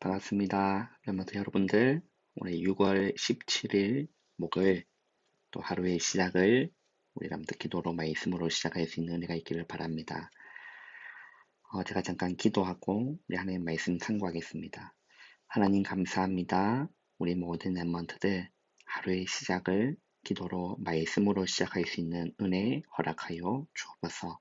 반갑습니다. 멤버들 여러분들, 오늘 6월 17일 목요일 또 하루의 시작을 우리 람들 기도로 말씀으로 시작할 수 있는 은혜가 있기를 바랍니다. 제가 잠깐 기도하고 우리 하나님 말씀 참고하겠습니다. 하나님 감사합니다. 우리 모든 멤버들 하루의 시작을 기도로 말씀으로 시작할 수 있는 은혜 허락하여 주옵소서.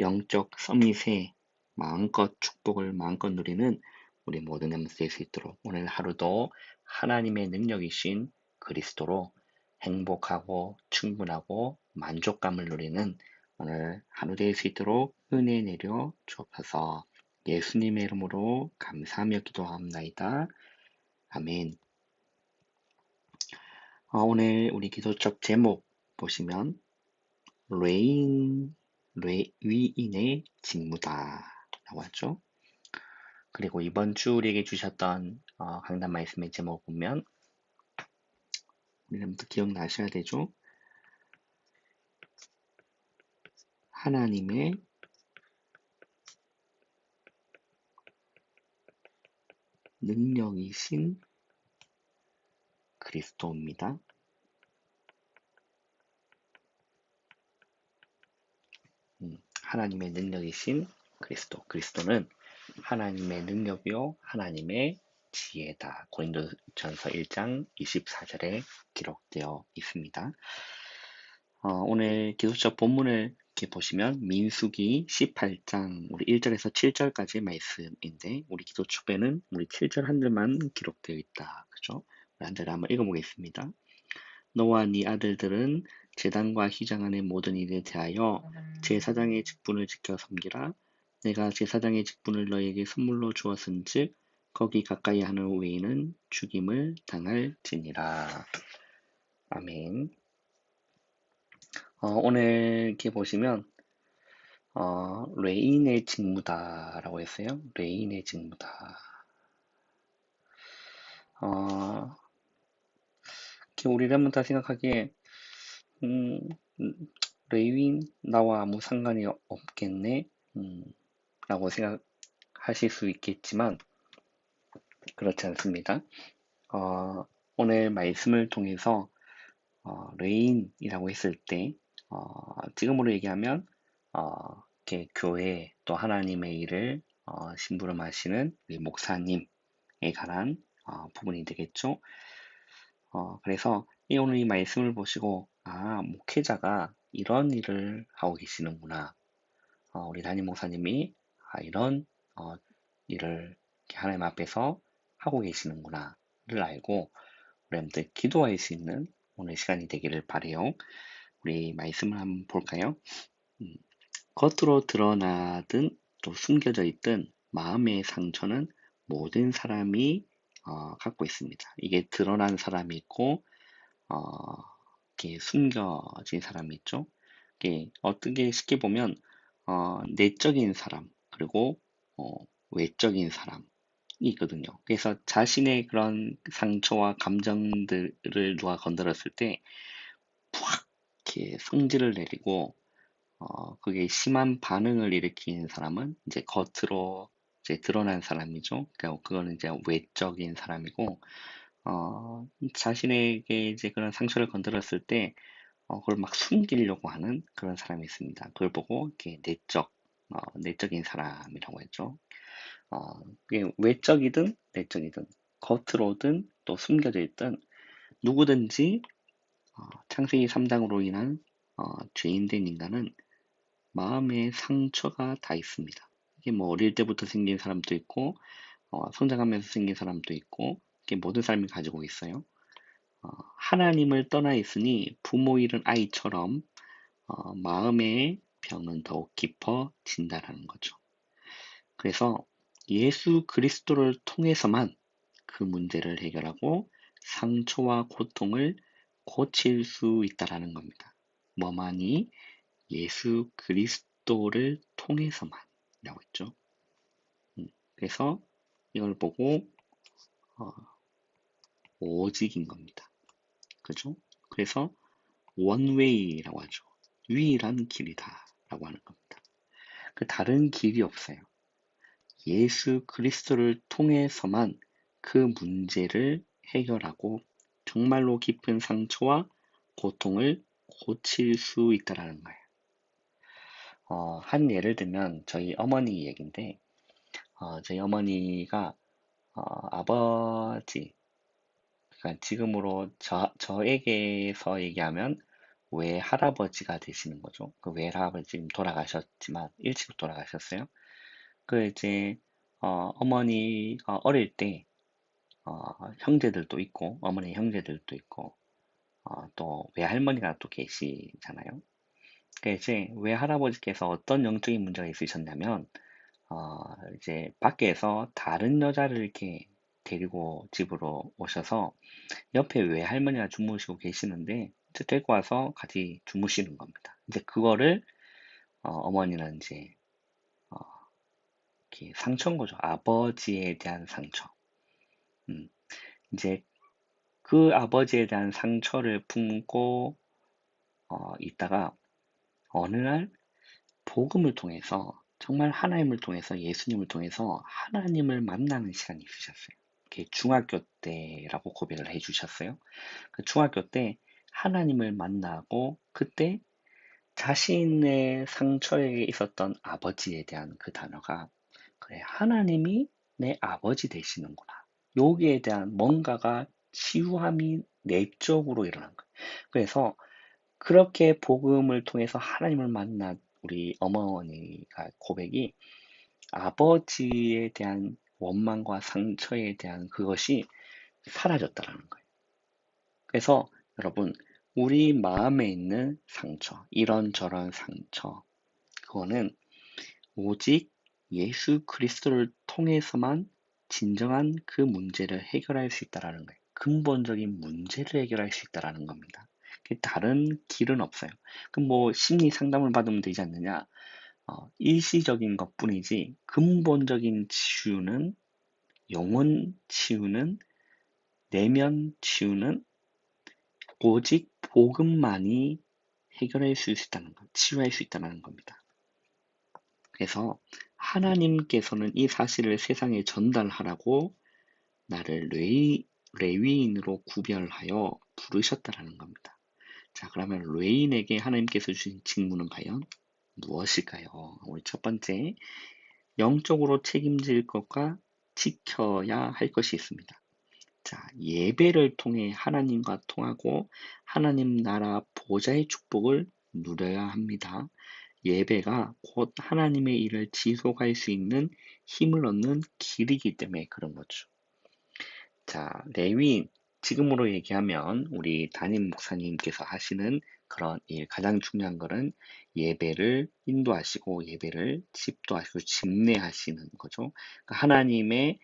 영적 서밋에 마음껏 축복을 마음껏 누리는 우리 모든 멤버들 될 수 있도록 오늘 하루도 하나님의 능력이신 그리스도로 행복하고 충분하고 만족감을 누리는 오늘 하루 될 수 있도록 은혜 내려 주옵소서. 예수님의 이름으로 감사하며 기도합나이다. 아멘. 오늘 우리 기도책 제목 보시면 위인의 직무다 라고 하죠. 그리고 이번 주 우리에게 주셨던 강단 말씀의 제목 보면 우리는 또 기억나셔야 되죠. 하나님의 능력이신 그리스도입니다. 하나님의 능력이신 그리스도는 하나님의 능력이요 하나님의 지혜다. 고린도전서 1장 24절에 기록되어 있습니다. 오늘 기도책 본문을 이렇게 보시면 민수기 18장 우리 1절에서 7절까지의 말씀인데 우리 기도축에는 우리 7절 한 절만 기록되어 있다. 그죠? 한 절 한번 읽어보겠습니다. 너와 네 아들들은 제단과 휘장 안의 모든 일에 대하여 제사장의 직분을 지켜 섬기라. 내가 제사장의 직분을 너에게 선물로 주었은즉 거기 가까이 하는 외에는 죽임을 당할지니라. 아멘. 오늘 이렇게 보시면 레인의 직무다라고 했어요. 레인의 직무다. 우리 랩문다 생각하기에 레윈 나와 아무 상관이 없겠네 라고 생각하실 수 있겠지만 그렇지 않습니다. 오늘 말씀을 통해서 레인이라고 했을 때 지금으로 얘기하면 이렇게 교회 또 하나님의 일을 심부름하시는 우리 목사님에 관한 부분이 되겠죠. 그래서 오늘 이 말씀을 보시고 목회자가 이런 일을 하고 계시는구나. 우리 담임 목사님이 이런 일을 하나님 앞에서 하고 계시는구나를 알고 우리한테 기도할 수 있는 오늘 시간이 되기를 바라요. 우리 말씀을 한번 볼까요? 겉으로 드러나든 또 숨겨져 있든 마음의 상처는 모든 사람이 갖고 있습니다. 이게 드러난 사람이 있고 이렇게 숨겨진 사람이 있죠. 이게 어떻게 쉽게 보면 내적인 사람 그리고 외적인 사람이 있거든요. 그래서 자신의 그런 상처와 감정들을 누가 건드렸을 때 팍 이렇게 성질을 내리고 그게 심한 반응을 일으키는 사람은 이제 겉으로 이제 드러난 사람이죠. 그러니까 그거는 이제 외적인 사람이고 자신에게 이제 그런 상처를 건드렸을 때 그걸 막 숨기려고 하는 그런 사람이 있습니다. 그걸 보고 이렇게 내적인 사람이라고 했죠. 그게 외적이든 내적이든 겉으로든 또 숨겨져 있든 누구든지 창세기 3장으로 인한 죄인된 인간은 마음에 상처가 다 있습니다. 이게 뭐 어릴 때부터 생긴 사람도 있고 성장하면서 생긴 사람도 있고 이게 모든 사람이 가지고 있어요. 하나님을 떠나 있으니 부모 잃은 아이처럼 마음의 병은 더욱 깊어진다라는 거죠. 그래서 예수 그리스도를 통해서만 그 문제를 해결하고 상처와 고통을 고칠 수 있다라는 겁니다. 뭐만이 예수 그리스도를 통해서만 이라고 했죠. 그래서 이걸 보고 오직인 겁니다. 그죠? 그래서 원웨이라고 하죠. 유일한 길이다 라고 하는 겁니다. 그 다른 길이 없어요. 예수 그리스도를 통해서만 그 문제를 해결하고 정말로 깊은 상처와 고통을 고칠 수 있다라는 거예요. 한 예를 들면 저희 어머니 얘기인데, 저희 어머니가 아버지, 그러니까 지금으로 저에게서 얘기하면 외할아버지가 되시는 거죠. 그 외할아버지 지금 돌아가셨지만 일찍 돌아가셨어요. 그 이제 어머니가 어릴 때 형제들도 있고 어머니 형제들도 있고 또 외할머니가 또 계시잖아요. 그 이제 외할아버지께서 어떤 영적인 문제가 있으셨냐면 이제 밖에서 다른 여자를 이렇게 데리고 집으로 오셔서 옆에 외할머니가 주무시고 계시는데 이제 데리고 와서 같이 주무시는 겁니다. 이제 그거를 어머니는 이제 어, 이렇게 상처인 거죠. 아버지에 대한 상처. 음, 이제 그 아버지에 대한 상처를 품고 있다가 어느 날 복음을 통해서 정말 하나님을 통해서 예수님을 통해서 하나님을 만나는 시간이 있으셨어요. 그게 중학교 때라고 고백을 해주셨어요. 그 중학교 때 하나님을 만나고 그때 자신의 상처에 있었던 아버지에 대한 그 단어가 그래 하나님이 내 아버지 되시는구나. 여기에 대한 뭔가가 치유함이 내적으로 일어난 거예요. 그래서 그렇게 복음을 통해서 하나님을 만난 우리 어머니가 고백이 아버지에 대한 원망과 상처에 대한 그것이 사라졌다라는 거예요. 그래서 여러분, 우리 마음에 있는 상처, 이런저런 상처, 그거는 오직 예수 그리스도를 통해서만 진정한 그 문제를 해결할 수 있다라는 거예요. 근본적인 문제를 해결할 수 있다라는 겁니다. 다른 길은 없어요. 그럼 뭐 심리 상담을 받으면 되지 않느냐? 일시적인 것뿐이지 근본적인 치유는 영혼 치유는 내면 치유는 오직 복음만이 해결할 수 있다는 것, 치유할 수 있다는 겁니다. 그래서 하나님께서는 이 사실을 세상에 전달하라고 나를 레위인으로 구별하여 부르셨다라는 겁니다. 자, 그러면 레위인에게 하나님께서 주신 직무는 과연 무엇일까요? 우리 첫 번째, 영적으로 책임질 것과 지켜야 할 것이 있습니다. 자, 예배를 통해 하나님과 통하고 하나님 나라 보좌의 축복을 누려야 합니다. 예배가 곧 하나님의 일을 지속할 수 있는 힘을 얻는 길이기 때문에 그런 거죠. 자, 레위인, 지금으로 얘기하면 우리 담임 목사님께서 하시는 그런 일, 가장 중요한 것은 예배를 인도하시고 예배를 집도하시고 집례하시는 거죠. 그러니까 하나님의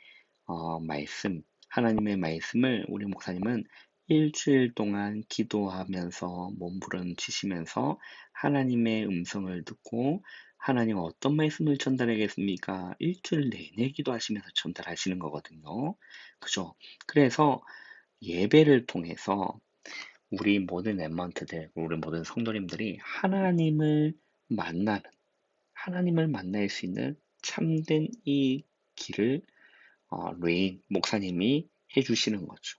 하나님의 말씀을 우리 목사님은 일주일 동안 기도하면서 몸부림치시면서 하나님의 음성을 듣고 하나님 어떤 말씀을 전달하겠습니까? 일주일 내내 기도하시면서 전달하시는 거거든요. 그죠? 그래서 예배를 통해서 우리 모든 랩런트들, 우리 모든 성도님들이 만나는, 하나님을 만날 수 있는 참된 이 길을 레인 목사님이 해주시는 거죠.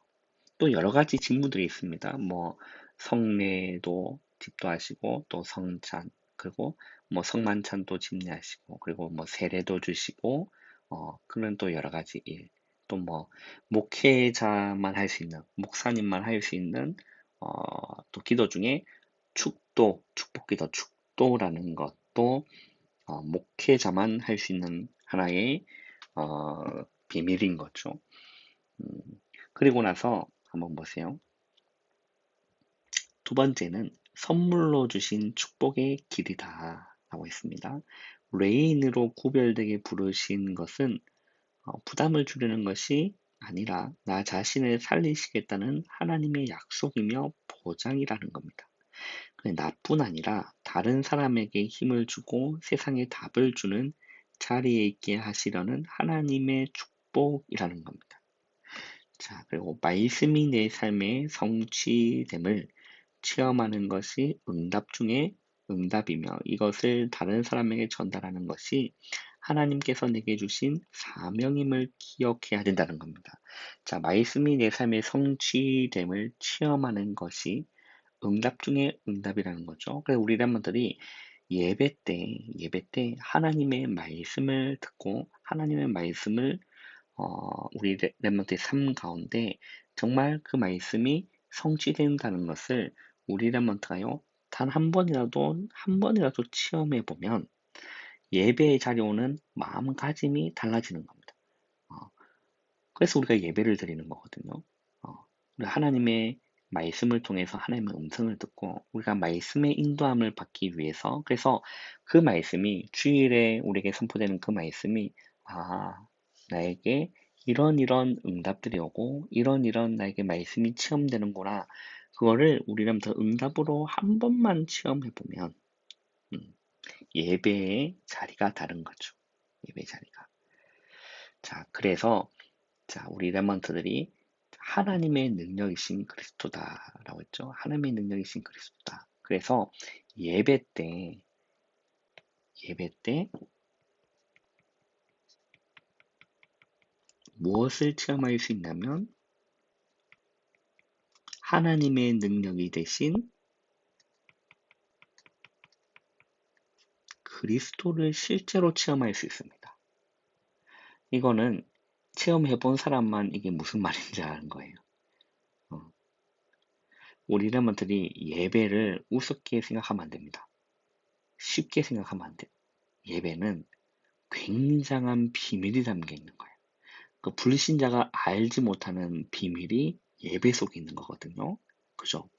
또 여러 가지 직무들이 있습니다. 뭐 성례도 집도하시고 또 성찬 그리고 뭐 성만찬도 집례하시고 그리고 뭐 세례도 주시고 그런 또 여러 가지 일. 또 뭐 목회자만 할 수 있는 목사님만 할 수 있는 또 기도 중에 축복기도 축도라는 것도 목회자만 할 수 있는 하나의 비밀인 거죠. 음, 그리고 나서 한번 보세요. 두 번째는 선물로 주신 축복의 길이다 라고 했습니다. 레인으로 구별되게 부르신 것은 부담을 주려는 것이 아니라 나 자신을 살리시겠다는 하나님의 약속이며 보장이라는 겁니다. 나뿐 아니라 다른 사람에게 힘을 주고 세상에 답을 주는 자리에 있게 하시려는 하나님의 축복이라는 겁니다. 자, 그리고 말씀이 내 삶의 성취됨을 체험하는 것이 응답 중에 응답이며 이것을 다른 사람에게 전달하는 것이 하나님께서 내게 주신 사명임을 기억해야 된다는 겁니다. 자, 말씀이 내 삶의 성취됨을 체험하는 것이 응답 중에 응답이라는 거죠. 그래서 우리 랩런들이 예배 때 하나님의 말씀을 듣고 하나님의 말씀을 우리 랩런트의 삶 가운데 정말 그 말씀이 성취된다는 것을 우리 랩런트가요, 단 한 번이라도 체험해 보면 예배의 자리에 오는 마음가짐이 달라지는 겁니다. 어, 그래서 우리가 예배를 드리는 거거든요. 우리 하나님의 말씀을 통해서 하나님의 음성을 듣고 우리가 말씀의 인도함을 받기 위해서 그래서 그 말씀이 주일에 우리에게 선포되는 그 말씀이 나에게 이런 응답들이 오고 이런 나에게 말씀이 체험되는구나. 그거를 우리는 더 응답으로 한 번만 체험해 보면 예배의 자리가 다른 거죠. 예배의 자리가. 자, 그래서 우리 레먼트들이 하나님의 능력이신 그리스도다라고 했죠. 하나님의 능력이신 그리스도다. 그래서 예배 때 무엇을 체험할 수 있냐면 하나님의 능력이 되신 그리스도를 실제로 체험할 수 있습니다. 이거는 체험해 본 사람만 이게 무슨 말인지 아는 거예요. 우리 레먼트들이 예배를 우습게 생각하면 안 됩니다. 쉽게 생각하면 안 돼요. 예배는 굉장한 비밀이 담겨 있는 거예요. 그 불신자가 알지 못하는 비밀이 예배 속에 있는 거거든요. 그죠?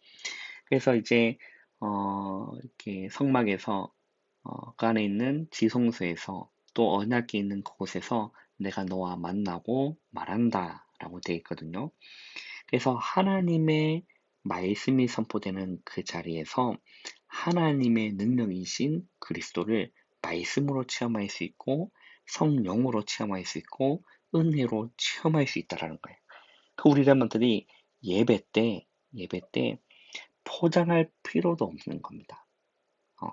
그래서 이제 이렇게 성막에서 그 안에 있는 지성소에서 또 언약궤 있는 그곳에서 내가 너와 만나고 말한다라고 되어 있거든요. 그래서 하나님의 말씀이 선포되는 그 자리에서 하나님의 능력이신 그리스도를 말씀으로 체험할 수 있고 성령으로 체험할 수 있고 은혜로 체험할 수 있다라는 거예요. 그 우리 랩런들이 예배 때 포장할 필요도 없는 겁니다. 어,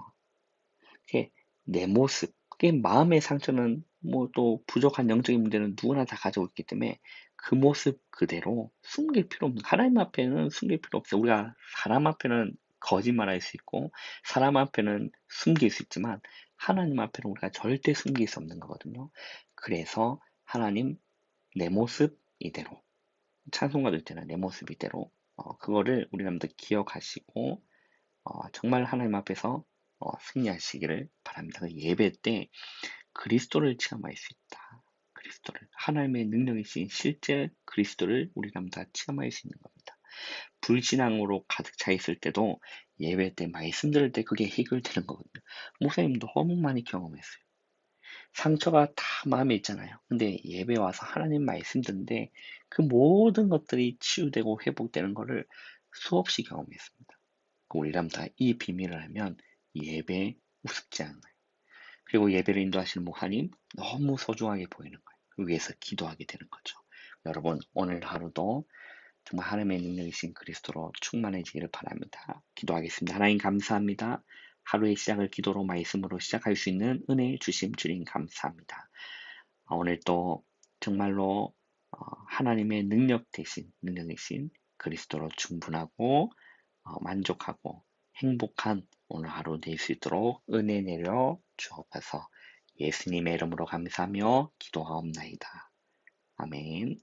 그게 내 모습, 그게 마음의 상처는 뭐 또 부족한 영적인 문제는 누구나 다 가지고 있기 때문에 그 모습 그대로 숨길 필요 없는, 하나님 앞에는 숨길 필요 없어요. 우리가 사람 앞에는 거짓말할 수 있고 사람 앞에는 숨길 수 있지만 하나님 앞에는 우리가 절대 숨길 수 없는 거거든요. 그래서 하나님 내 모습 이대로 찬송가도 있잖아요. 내 모습 이대로 그거를 우리 남들 기억하시고 정말 하나님 앞에서 승리하시기를 바랍니다. 그 예배 때 그리스도를 체험할 수 있다. 그리스도를 하나님의 능력이신 실제 그리스도를 우리 남자 체험할 수 있는 겁니다. 불신앙으로 가득 차 있을 때도 예배 때 말씀 들을 때 그게 해결되는 거거든요. 목사님도 너무 많이 경험했어요. 상처가 다 마음에 있잖아요. 근데 예배 와서 하나님 말씀 듣는데 그 모든 것들이 치유되고 회복되는 것을 수없이 경험했습니다. 우리람 다 이 비밀을 알면 예배 우습지 않아요. 그리고 예배를 인도하시는 목사님 너무 소중하게 보이는 거예요. 그 위해서 기도하게 되는 거죠. 여러분 오늘 하루도 정말 하나님의 능력이신 그리스도로 충만해지기를 바랍니다. 기도하겠습니다. 하나님 감사합니다. 하루의 시작을 기도로 말씀으로 시작할 수 있는 은혜 주심 주님 감사합니다. 오늘 또 정말로 하나님의 능력이신 그리스도로 충분하고 만족하고 행복한 오늘 하루 될 수 있도록 은혜 내려 주옵소서. 예수님의 이름으로 감사하며 기도하옵나이다. 아멘.